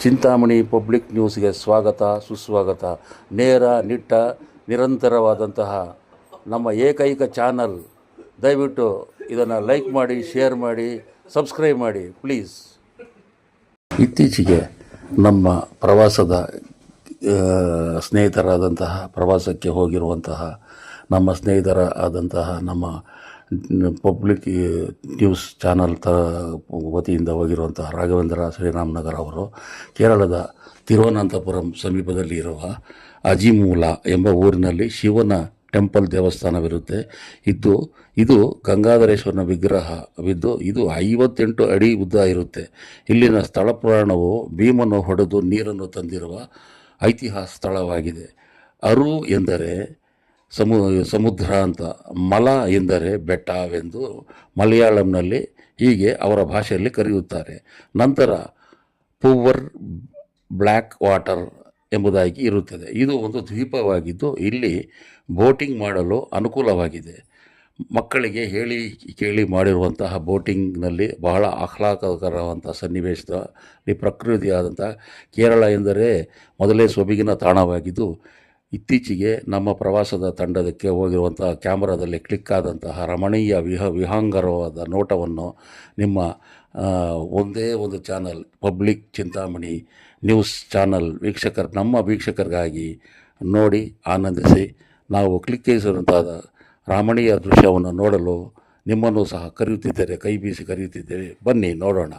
Chintamani public ನ್ಯೂಸ್ಗೆ ಸ್ವಾಗತ ಸುಸ್ವಾಗತ. ನೇರ ನಿಟ್ಟ ನಿರಂತರವಾದಂತಹ ನಮ್ಮ ಏಕೈಕ ಚಾನಲ್. ದಯವಿಟ್ಟು ಇದನ್ನು ಲೈಕ್ ಮಾಡಿ, ಶೇರ್ ಮಾಡಿ, ಸಬ್ಸ್ಕ್ರೈಬ್ ಮಾಡಿ ಪ್ಲೀಸ್. ಇತ್ತೀಚೆಗೆ ನಮ್ಮ ಪ್ರವಾಸದ ಸ್ನೇಹಿತರಾದಂತಹ ಪ್ರವಾಸಕ್ಕೆ ಹೋಗಿರುವಂತಹ ನಮ್ಮ ಸ್ನೇಹಿತರ ಆದಂತಹ ನಮ್ಮ ಪಬ್ಲಿಕ್ ನ್ಯೂಸ್ ಚಾನಲ್ ವತಿಯಿಂದ ಹೋಗಿರುವಂತಹ ರಾಘವೇಂದ್ರ ಶ್ರೀರಾಮನಗರ ಅವರು ಕೇರಳದ ತಿರುವನಂತಪುರಂ ಸಮೀಪದಲ್ಲಿ ಇರುವ ಅಜಿಮೂಲ ಎಂಬ ಊರಿನಲ್ಲಿ ಶಿವನ ಟೆಂಪಲ್ ದೇವಸ್ಥಾನವಿರುತ್ತೆ. ಇದು ಗಂಗಾಧರೇಶ್ವರನ ವಿಗ್ರಹವಿದ್ದು ಇದು 58 ಅಡಿ ಉದ್ದ ಇರುತ್ತೆ. ಇಲ್ಲಿನ ಸ್ಥಳ ಪುರಾಣವು ಭೀಮನು ಹೊಡೆದು ನೀರನ್ನು ತಂದಿರುವ ಐತಿಹಾಸಿಕ ಸ್ಥಳವಾಗಿದೆ. ಅರು ಎಂದರೆ ಸಮುದ್ರ ಅಂತ, ಮಲ ಎಂದರೆ ಬೆಟ್ಟವೆಂದು ಮಲಯಾಳಂನಲ್ಲಿ ಹೀಗೆ ಅವರ ಭಾಷೆಯಲ್ಲಿ ಕರೆಯುತ್ತಾರೆ. ನಂತರ ಪೂವರ್ ಬ್ಲ್ಯಾಕ್ ವಾಟರ್ ಎಂಬುದಾಗಿ ಇರುತ್ತದೆ. ಇದು ಒಂದು ದ್ವೀಪವಾಗಿದ್ದು ಇಲ್ಲಿ ಬೋಟಿಂಗ್ ಮಾಡಲು ಅನುಕೂಲವಾಗಿದೆ. ಮಕ್ಕಳಿಗೆ ಹೇಳಿ ಕೇಳಿ ಮಾಡಿರುವಂತಹ ಬೋಟಿಂಗ್ನಲ್ಲಿ ಬಹಳ ಆಹ್ಲಾದಕರವಂಥ ಸನ್ನಿವೇಶದಲ್ಲಿ ಪ್ರಕೃತಿಯಾದಂಥ ಕೇರಳ ಎಂದರೆ ಮೊದಲೇ ಸೊಬಗಿನ ತಾಣವಾಗಿದ್ದು, ಇತ್ತೀಚೆಗೆ ನಮ್ಮ ಪ್ರವಾಸದ ತಂಡದಕ್ಕೆ ಹೋಗಿರುವಂಥ ಕ್ಯಾಮರಾದಲ್ಲಿ ಕ್ಲಿಕ್ ಆದಂತಹ ರಮಣೀಯ ವಿಹಂಗರವಾದ ನೋಟವನ್ನು ನಿಮ್ಮ ಒಂದೇ ಒಂದು channel public Chintamani news channel ನಮ್ಮ ವೀಕ್ಷಕರಿಗಾಗಿ ನೋಡಿ ಆನಂದಿಸಿ. ನಾವು ಕ್ಲಿಕ್ಕಿಸಿರುವಂತಹ ರಮಣೀಯ ದೃಶ್ಯವನ್ನು ನೋಡಲು ನಿಮ್ಮನ್ನು ಸಹ ಕರೆಯುತ್ತಿದ್ದೇವೆ, ಕೈ ಬೀಸಿ ಕರೆಯುತ್ತಿದ್ದೇವೆ. ಬನ್ನಿ ನೋಡೋಣ.